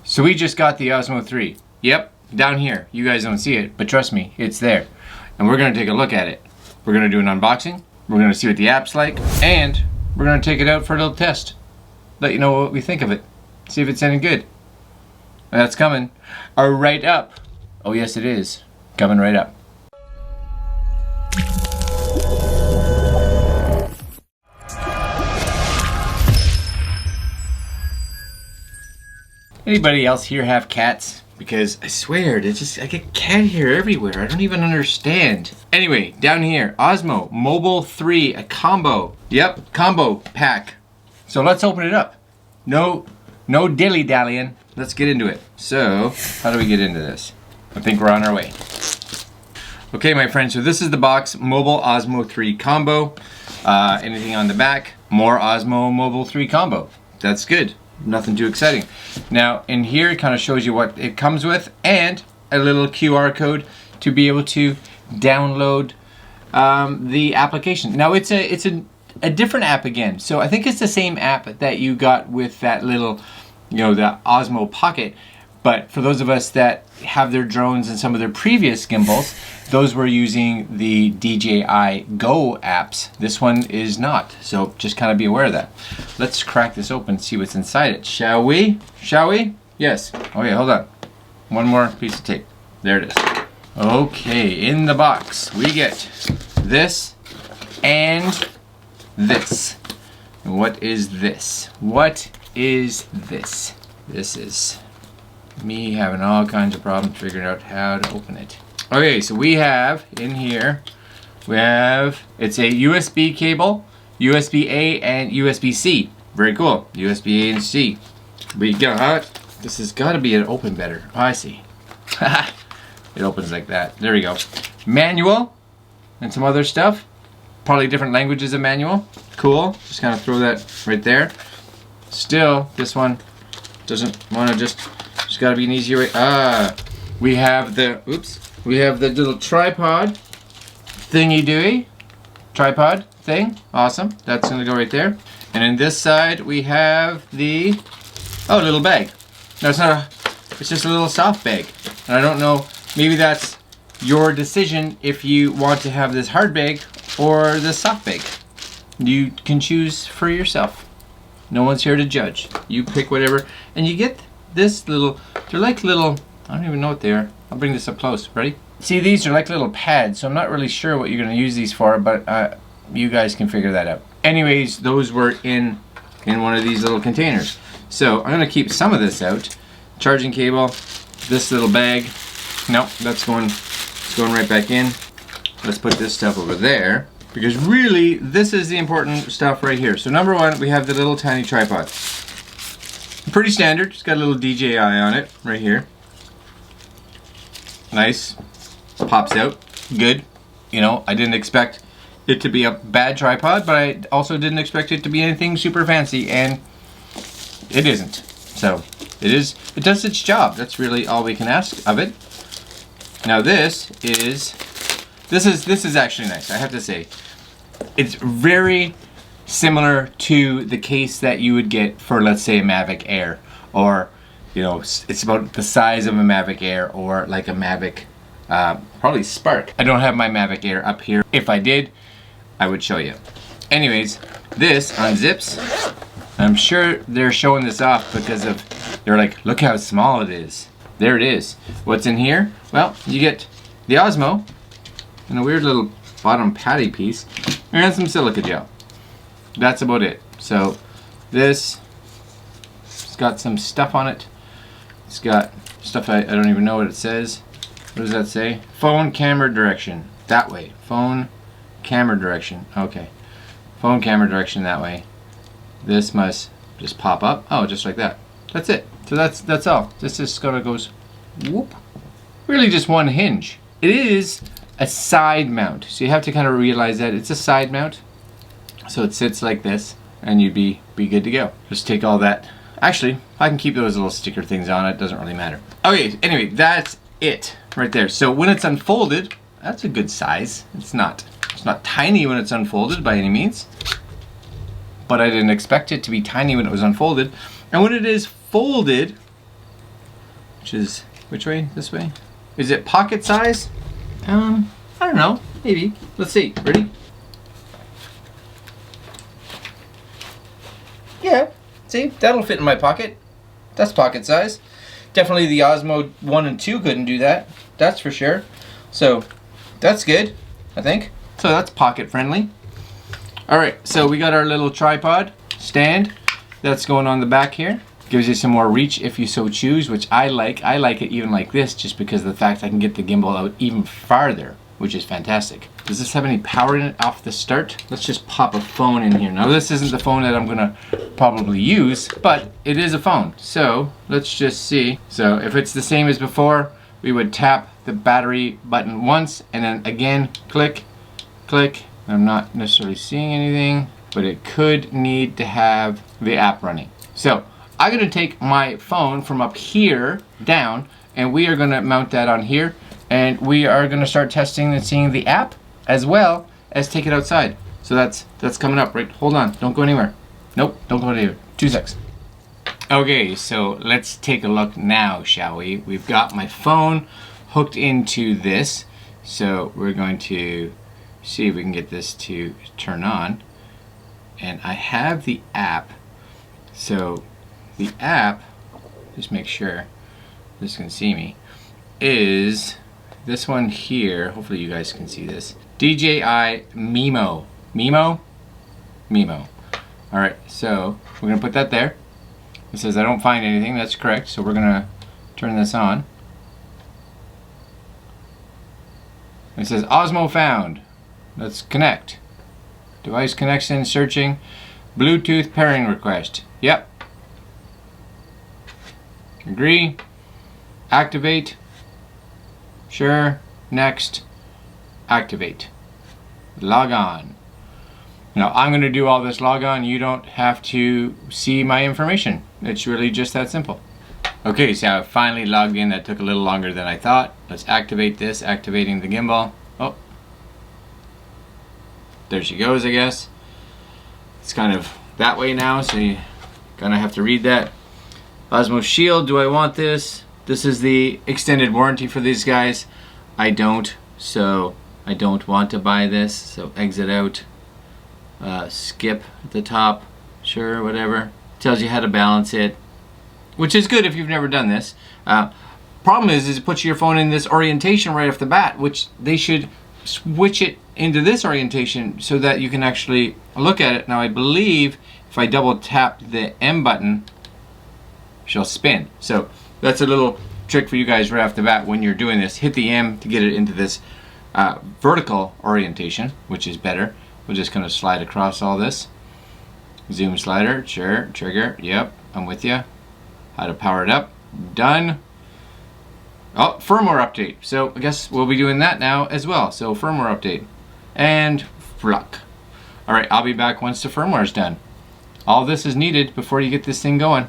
So we just got the Osmo 3. Yep, down here. You guys don't see it, but trust me, it's there. And we're gonna take a look at it. We're gonna do an unboxing, we're gonna see what the app's like, and we're gonna take it out for a little test. Let you know what we think of it. See if it's any good. And that's coming right up. Oh yes it is. Coming right up. Anybody else here have cats? Because I swear, I get cat hair everywhere. I don't even understand. Anyway, down here, Osmo Mobile 3, a combo. Yep, combo pack. So let's open it up. No dilly-dallying. Let's get into it. So, how do we get into this? I think we're on our way. Okay, my friends, so this is the box, Mobile Osmo 3 combo. Anything on the back? More Osmo Mobile 3 combo. That's good. Nothing too exciting. Now in here it kind of shows you what it comes with and a little QR code to be able to download the application. Now it's a different app again, so I think it's the same app that you got with that little, you know, the Osmo Pocket, but for those of us that have their drones and some of their previous gimbals, those were using the DJI Go apps. This one is not, so just kind of be aware of that. Let's crack this open and see what's inside it, shall we? Shall we? Yes. Okay, hold on. One more piece of tape. There it is. Okay, in the box we get this and this. And what is this? What is this? This is me having all kinds of problems figuring out how to open it. Okay, so we have in here, it's a USB cable, USB-A and USB-C. Very cool, USB-A and C. We got, this has got to be an open better. Oh, I see. It opens like that. There we go. Manual and some other stuff. Probably different languages of manual. Cool, just kind of throw that right there. Still, this one doesn't want to just got to be an easier way. We have the little tripod thingy-doey. Tripod thing. Awesome. That's going to go right there. And in this side we have the little bag. No, it's not it's just a little soft bag. And I don't know, maybe that's your decision if you want to have this hard bag or this soft bag. You can choose for yourself. No one's here to judge. You pick whatever, and you get this little, they're like little, I don't even know what they are. I'll bring this up close. Ready? See, these are like little pads, so I'm not really sure what you're going to use these for, but you guys can figure that out. Anyways, those were in one of these little containers. So I'm going to keep some of this out. Charging cable, this little bag. Nope, it's going right back in. Let's put this stuff over there, because really this is the important stuff right here. So number one, we have the little tiny tripod. Pretty standard, it's got a little DJI on it right here. Nice, pops out, good. You know, I didn't expect it to be a bad tripod, but I also didn't expect it to be anything super fancy, and it isn't. So it does its job. That's really all we can ask of it. Now this is actually nice, I have to say. It's very similar to the case that you would get for, let's say, a Mavic Air, or, you know, it's about the size of a Mavic Air, or like a Mavic, probably Spark. I don't have my Mavic Air up here. If I did, I would show you. Anyways, this unzips. I'm sure they're showing this off because they're like, look how small it is. There it is. What's in here? Well, you get the Osmo and a weird little bottom patty piece and some silica gel. That's about it. So this, it's got some stuff on it. It's got stuff I don't even know what it says. What does that say? Phone camera direction. That way. Phone camera direction. Okay. Phone camera direction that way. This must just pop up. Oh, just like that. That's it. So that's all. This just goes whoop. Really just one hinge. It is a side mount. So you have to kind of realize that it's a side mount. So it sits like this and you'd be good to go. Just take all that. Actually, I can keep those little sticker things on, it doesn't really matter. Okay, anyway, that's it right there. So when it's unfolded, that's a good size. It's not tiny when it's unfolded by any means, but I didn't expect it to be tiny when it was unfolded. And when it is folded, which is, which way? This way? Is it pocket size? I don't know, maybe. Let's see, ready? Yeah, see, that'll fit in my pocket. That's pocket size. Definitely the Osmo 1 and 2 couldn't do that, that's for sure. So, that's good, I think. So that's pocket friendly. Alright, so we got our little tripod stand that's going on the back here. Gives you some more reach if you so choose, which I like. I like it even like this just because of the fact I can get the gimbal out even farther, which is fantastic. Does this have any power in it off the start? Let's just pop a phone in here. Now this isn't the phone that I'm gonna probably use, but it is a phone. So let's just see. So if it's the same as before, we would tap the battery button once and then again, click, click. I'm not necessarily seeing anything, but it could need to have the app running. So I'm gonna take my phone from up here down and we are gonna mount that on here and we are gonna start testing and seeing the app as well as take it outside. So that's coming up, right? Hold on, don't go anywhere. Nope, don't go anywhere. 2 seconds. Okay, so let's take a look now, shall we? We've got my phone hooked into this. So we're going to see if we can get this to turn on. And I have the app. So the app, just make sure this can see me, is this one here. Hopefully you guys can see this. DJI Mimo. Mimo? Mimo. Alright, so we're going to put that there. It says I don't find anything. That's correct. So we're going to turn this on. It says Osmo found. Let's connect. Device connection searching. Bluetooth pairing request. Yep. Agree. Activate. Sure. Next. Activate. Log on. Now I'm going to do all this log on. You don't have to see my information. It's really just that simple. Okay, so I finally logged in. That took a little longer than I thought. Let's activate this. Activating the gimbal. Oh. There she goes, I guess. It's kind of that way now, so you're gonna have to read that. Osmo Shield, do I want this? This is the extended warranty for these guys. I don't, so I don't want to buy this. So exit out, skip at the top, sure, whatever. Tells you how to balance it, which is good if you've never done this. Problem is it puts your phone in this orientation right off the bat, which they should switch it into this orientation so that you can actually look at it. Now I believe if I double tap the M button, she'll spin. So that's a little trick for you guys right off the bat when you're doing this. Hit the M to get it into this vertical orientation, which is better. We'll just kind of slide across all this. Zoom slider, sure, trigger, yep, I'm with you. How to power it up, done. Oh, firmware update. So I guess we'll be doing that now as well. So firmware update and fluck. All right, I'll be back once the firmware is done. All this is needed before you get this thing going.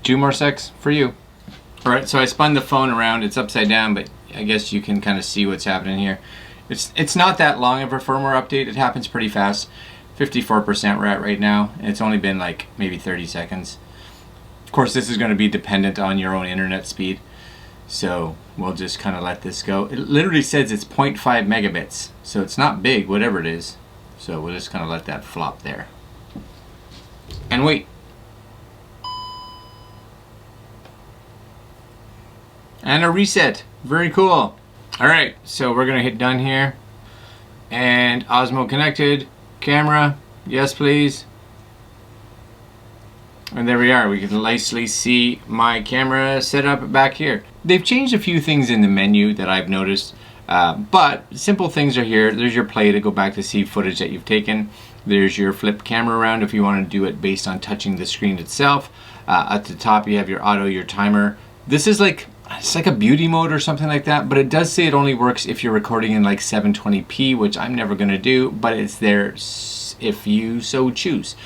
2 more secs for you. All right, so I spun the phone around. It's upside down, but I guess you can kind of see what's happening here. It's not that long of a firmware update. It happens pretty fast. 54% we're at right now, and it's only been like maybe 30 seconds. Of course, this is going to be dependent on your own internet speed. So we'll just kind of let this go. It literally says it's 0.5 megabits, so it's not big, whatever it is. So we'll just kind of let that flop there. And wait. And a reset. Very cool. Alright, so we're going to hit done here. And Osmo connected. Camera. Yes, please. And there we are. We can nicely see my camera set up back here. They've changed a few things in the menu that I've noticed, but simple things are here. There's your play to go back to see footage that you've taken. There's your flip camera around if you want to do it based on touching the screen itself. At the top you have your auto, your timer. This is like, it's like a beauty mode or something like that, but it does say it only works if you're recording in like 720p, which I'm never going to do, but it's there if you so choose.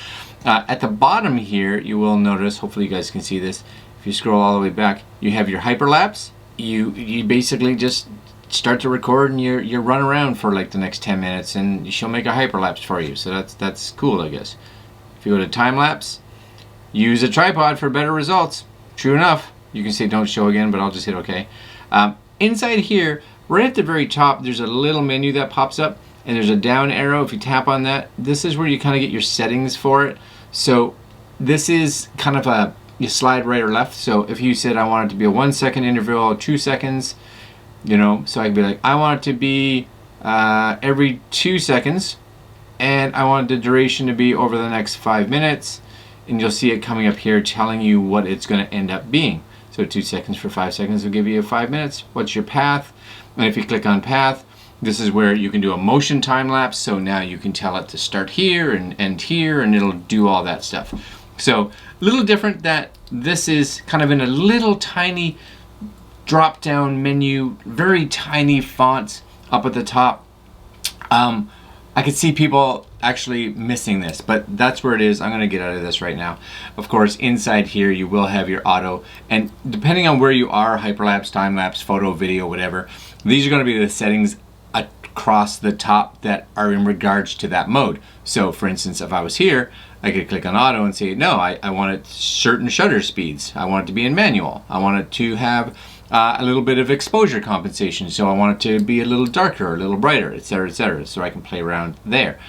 At the bottom here, you will notice, hopefully you guys can see this, if you scroll all the way back, you have your hyperlapse. You basically just start to record and you run around for like the next 10 minutes and she'll make a hyperlapse for you. So that's cool, I guess. If you go to time lapse, use a tripod for better results. True enough. You can say don't show again, but I'll just hit OK. Inside here, right at the very top, there's a little menu that pops up, and there's a down arrow. If you tap on that, this is where you kind of get your settings for it. So this is kind of you slide right or left. So if you said I want it to be a 1 second interval, 2 seconds, you know, so I can be like, I want it to be every 2 seconds, and I want the duration to be over the next 5 minutes, and you'll see it coming up here telling you what it's going to end up being. So 2 seconds for 5 seconds will give you 5 minutes. What's your path? And if you click on path, this is where you can do a motion time lapse. So now you can tell it to start here and end here, and it'll do all that stuff. So a little different that this is kind of in a little tiny drop down menu, very tiny fonts up at the top. I could see people actually missing this, but that's where it is. I'm going to get out of this right now. Of course, inside here you will have your auto, and depending on where you are, hyperlapse, time lapse, photo, video, whatever, these are going to be the settings across the top that are in regards to that mode. So for instance, if I was here, I could click on auto and say, no, I want it certain shutter speeds. I want it to be in manual. I want it to have a little bit of exposure compensation. So I want it to be a little darker, a little brighter, etc., etc. So I can play around there.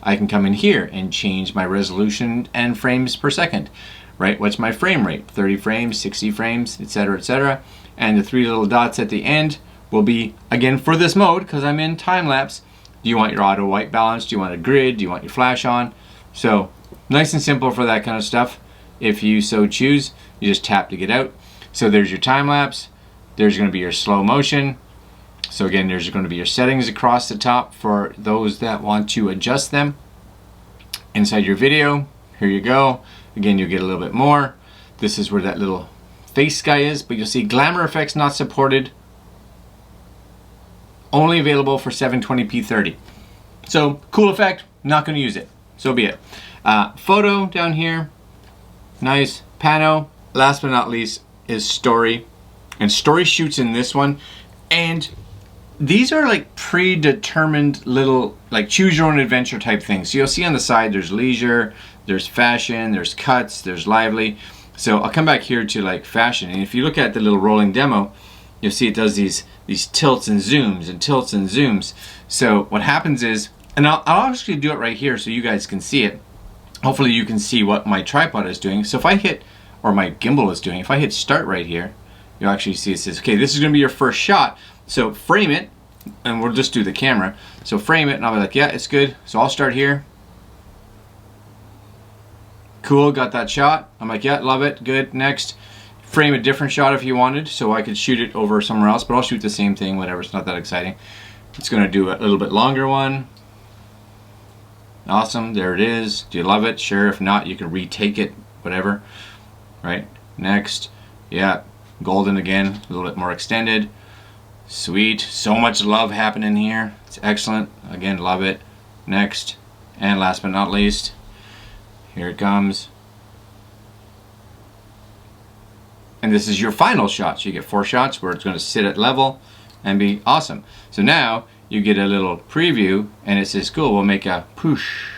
I can come in here and change my resolution and frames per second, right? What's my frame rate? 30 frames, 60 frames, etc., etc. And the 3 little dots at the end will be, again, for this mode, because I'm in time lapse. Do you want your auto white balance? Do you want a grid? Do you want your flash on? So nice and simple for that kind of stuff. If you so choose, you just tap to get out. So there's your time lapse. There's going to be your slow motion. So again, there's going to be your settings across the top for those that want to adjust them. Inside your video, here you go. Again, you'll get a little bit more. This is where that little face guy is, but you'll see glamour effects not supported. Only available for 720p 30. So cool effect, not going to use it. So be it. Photo down here, nice. Pano. Last but not least is story. And story shoots in this one, and these are like predetermined little like choose your own adventure type things. So you'll see on the side there's leisure, there's fashion, there's cuts, there's lively. So I'll come back here to like fashion, and if you look at the little rolling demo, you'll see it does these tilts and zooms and tilts and zooms. So what happens is, and I'll actually do it right here so you guys can see it. Hopefully you can see what my tripod is doing. So if I hit, or my gimbal is doing, if I hit start right here, you'll actually see it says, okay, this is going to be your first shot. So frame it, and we'll just do the camera. So frame it, and I'll be like, yeah, it's good. So I'll start here. Cool, got that shot. I'm like, yeah, love it, good, next. Frame a different shot if you wanted, so I could shoot it over somewhere else, but I'll shoot the same thing, whatever, it's not that exciting. It's going to do a little bit longer one. Awesome, there it is. Do you love it? Sure, if not, you can retake it, whatever. Right, next. Yeah, golden again, a little bit more extended. Sweet, so much love happening here. It's excellent. Again, love it. Next, and last but not least, here it comes. And this is your final shot. So you get 4 shots where it's going to sit at level and be awesome. So now you get a little preview, and it says, cool, we'll make a push.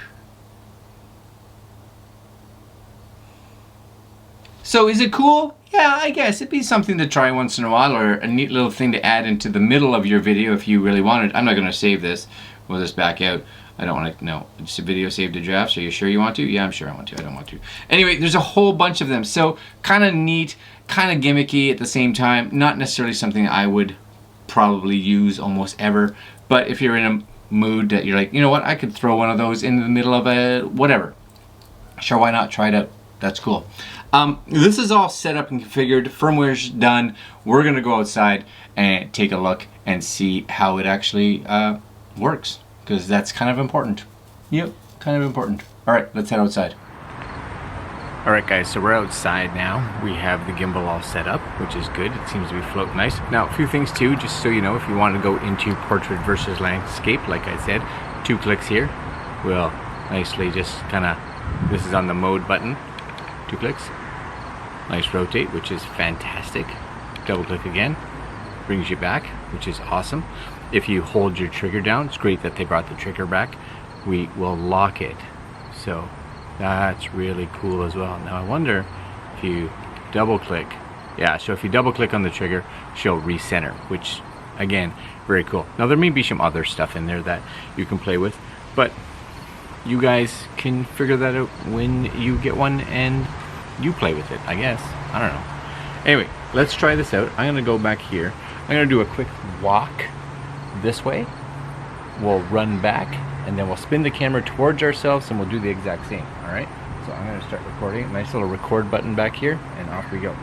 So is it cool? Yeah, I guess it'd be something to try once in a while, or a neat little thing to add into the middle of your video if you really wanted. I'm not going to save this. We'll just back out. I don't want to, no, it's a video saved to drafts. Are you sure you want to? Yeah, I'm sure I want to. I don't want to. Anyway, there's a whole bunch of them. So kind of neat, kind of gimmicky at the same time. Not necessarily something I would probably use almost ever. But if you're in a mood that you're like, you know what, I could throw one of those in the middle of a whatever. Sure, why not? Try it out. That's cool. This is all set up and configured. Firmware's done. We're going to go outside and take a look and see how it actually works. Because that's kind of important. Yep, kind of important. Alright, let's head outside. Alright guys, so we're outside now. We have the gimbal all set up, which is good. It seems to be floating nice. Now, a few things too, just so you know, if you want to go into portrait versus landscape, like I said, 2 clicks here will nicely just kind of, this is on the mode button, 2 clicks. Nice rotate, which is fantastic. Double click again, brings you back, which is awesome. If you hold your trigger down, it's great that they brought the trigger back. We will lock it. So that's really cool as well. Now I wonder if you double click Yeah, so if you double click on the trigger, she'll recenter, which again, very cool. Now there may be some other stuff in there that you can play with, but you guys can figure that out when you get one and you play with it, I guess. I don't know. Anyway, let's try this out. I'm gonna go back here. I'm gonna do a quick walk this way. We'll run back and then we'll spin the camera towards ourselves and we'll do the exact same, all right? So I'm gonna start recording. Nice little record button back here and off we go.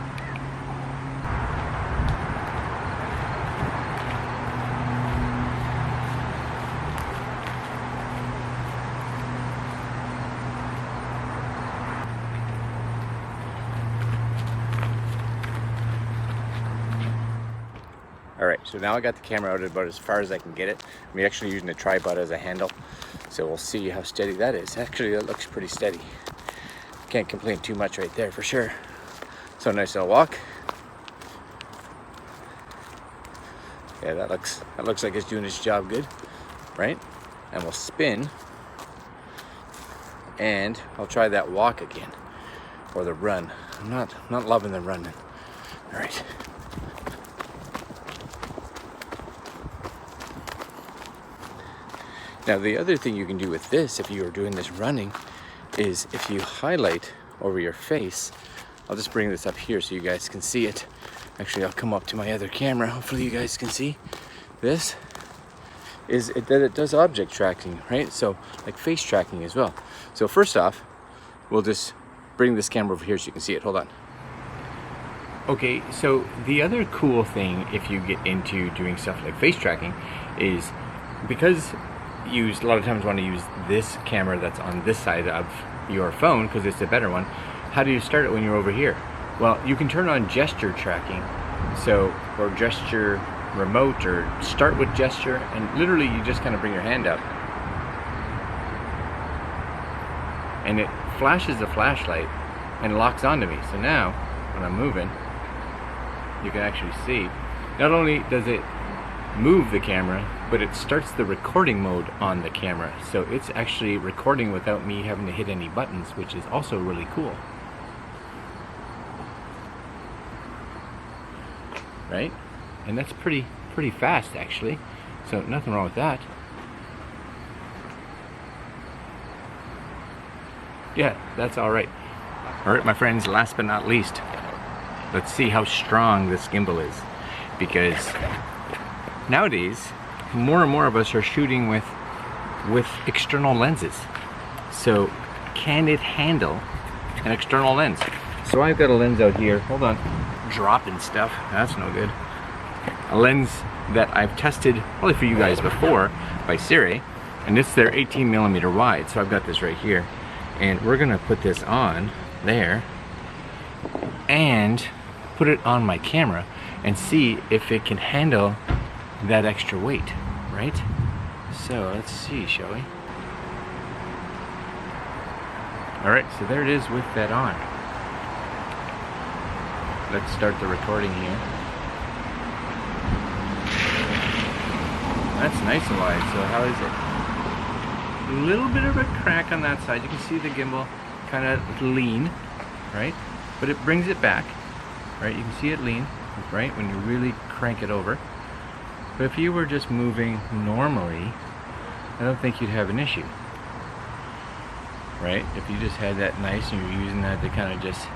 Alright, so now I got the camera out about as far as I can get it. I'm actually using a tripod as a handle, so we'll see how steady that is. Actually, that looks pretty steady. Can't complain too much right there for sure. So nice little walk. Yeah, that looks like it's doing its job good, right? And we'll spin, and I'll try that walk again, or the run. I'm not loving the running. All right. Now the other thing you can do with this, if you are doing this running, is if you highlight over your face, I'll just bring this up here so you guys can see it. Actually, I'll come up to my other camera, hopefully you guys can see this, that it does object tracking, right? So like face tracking as well. So first off, we'll just bring this camera over here so you can see it. Hold on. Okay, so the other cool thing if you get into doing stuff like face tracking is because you a lot of times want to use this camera that's on this side of your phone because it's a better one. How do you start it when you're over here? Well, you can turn on gesture tracking, so, or gesture remote, or start with gesture, and literally you just kind of bring your hand up and it flashes the flashlight and locks onto me. So now when I'm moving, you can actually see not only does it move the camera, but it starts the recording mode on the camera. So it's actually recording without me having to hit any buttons, which is also really cool. Right? And that's pretty fast actually. So nothing wrong with that. Yeah, that's all right. All right, my friends, last but not least, let's see how strong this gimbal is, because nowadays more and more of us are shooting with external lenses. So can it handle an external lens? So I've got a lens out here. Hold on. Dropping stuff. That's no good. A lens that I've tested probably for you guys before by Siri, and it's their 18mm wide. So I've got this right here, and we're gonna put this on there and put it on my camera and see if it can handle that extra weight, right? So let's see, shall we? All right, so there it is with that on. Let's start the recording here. That's nice and wide, so how is it? A little bit of a crack on that side. You can see the gimbal kind of lean, right? But it brings it back, right? You can see it lean, right? When you really crank it over. But if you were just moving normally, I don't think you'd have an issue, right? If you just had that nice and you're using that to kind of just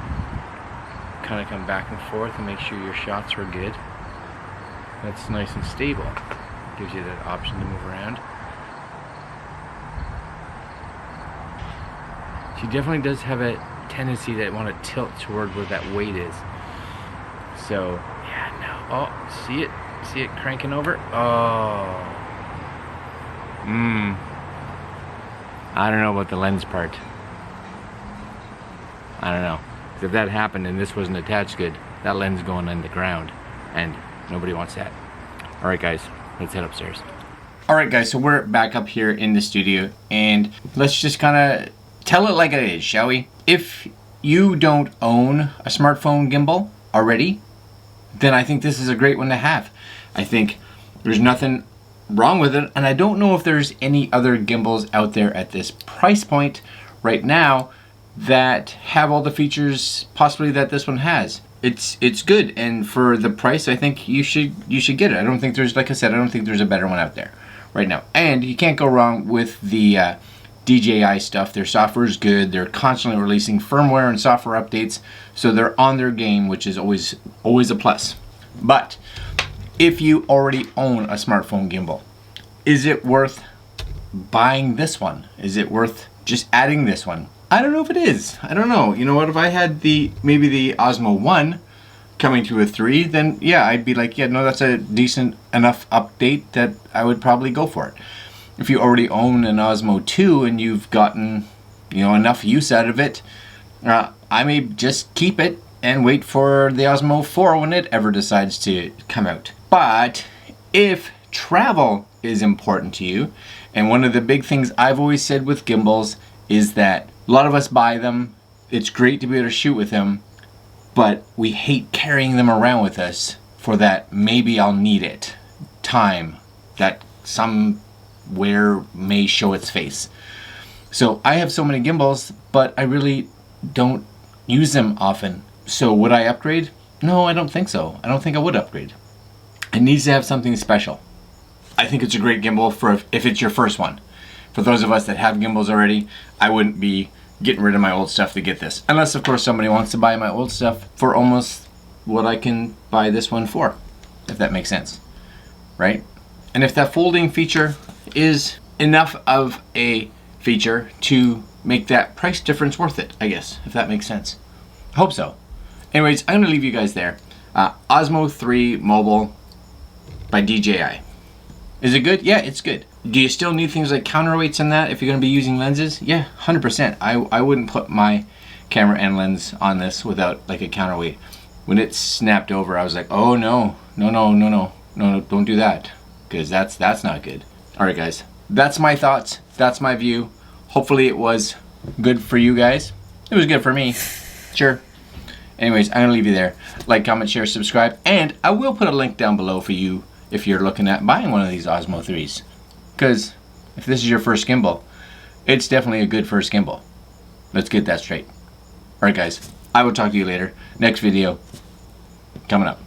come back and forth and make sure your shots were good, that's nice and stable. Gives you that option to move around. She definitely does have a tendency to want to tilt toward where that weight is. So, yeah, no. Oh, see it? See it cranking over? Oh. I don't know about the lens part. I don't know. If that happened and this wasn't attached good, that lens going in the ground, and nobody wants that. All right, guys, let's head upstairs. All right, guys, so we're back up here in the studio, and let's just kind of tell it like it is, shall we? If you don't own a smartphone gimbal already, then I think this is a great one to have. I think there's nothing wrong with it, and I don't know if there's any other gimbals out there at this price point right now that have all the features possibly that this one has. it's good, and for the price, I think you should get it. I don't think there's, like I said, I don't think there's a better one out there right now. And you can't go wrong with the DJI stuff. Their software is good. They're constantly releasing firmware and software updates, so they're on their game, which is always a plus. But if you already own a smartphone gimbal, is it worth buying this one? Is it worth just adding this one? I don't know if it is. I don't know. You know what? If I had maybe the Osmo 1 coming to a 3, then yeah, I'd be like, yeah, no, that's a decent enough update that I would probably go for it. If you already own an Osmo 2 and you've gotten, you know, enough use out of it, I may just keep it and wait for the Osmo 4 when it ever decides to come out. But if travel is important to you, and one of the big things I've always said with gimbals is that a lot of us buy them, it's great to be able to shoot with them, but we hate carrying them around with us for that maybe I'll need it time that somewhere may show its face. So I have so many gimbals, but I really don't use them often. So would I upgrade? No, I don't think so. I don't think I would upgrade. It needs to have something special. I think it's a great gimbal for if it's your first one. For those of us that have gimbals already, I wouldn't be getting rid of my old stuff to get this. Unless, of course, somebody wants to buy my old stuff for almost what I can buy this one for, if that makes sense, right? And if that folding feature is enough of a feature to make that price difference worth it, I guess, if that makes sense. I hope so. Anyways, I'm gonna leave you guys there. Osmo 3 Mobile by DJI. Is it good? Yeah, it's good. Do you still need things like counterweights in that if you're going to be using lenses? Yeah, 100%. I wouldn't put my camera and lens on this without like a counterweight. When it snapped over, I was like, oh no, don't do that, because that's not good. All right, guys, that's my thoughts. That's my view. Hopefully it was good for you guys. It was good for me. Sure. Anyways, I'm going to leave you there. Like, comment, share, subscribe, and I will put a link down below for you if you're looking at buying one of these Osmo 3s. Because if this is your first gimbal, it's definitely a good first gimbal. Let's get that straight. Alright guys, I will talk to you later. Next video coming up.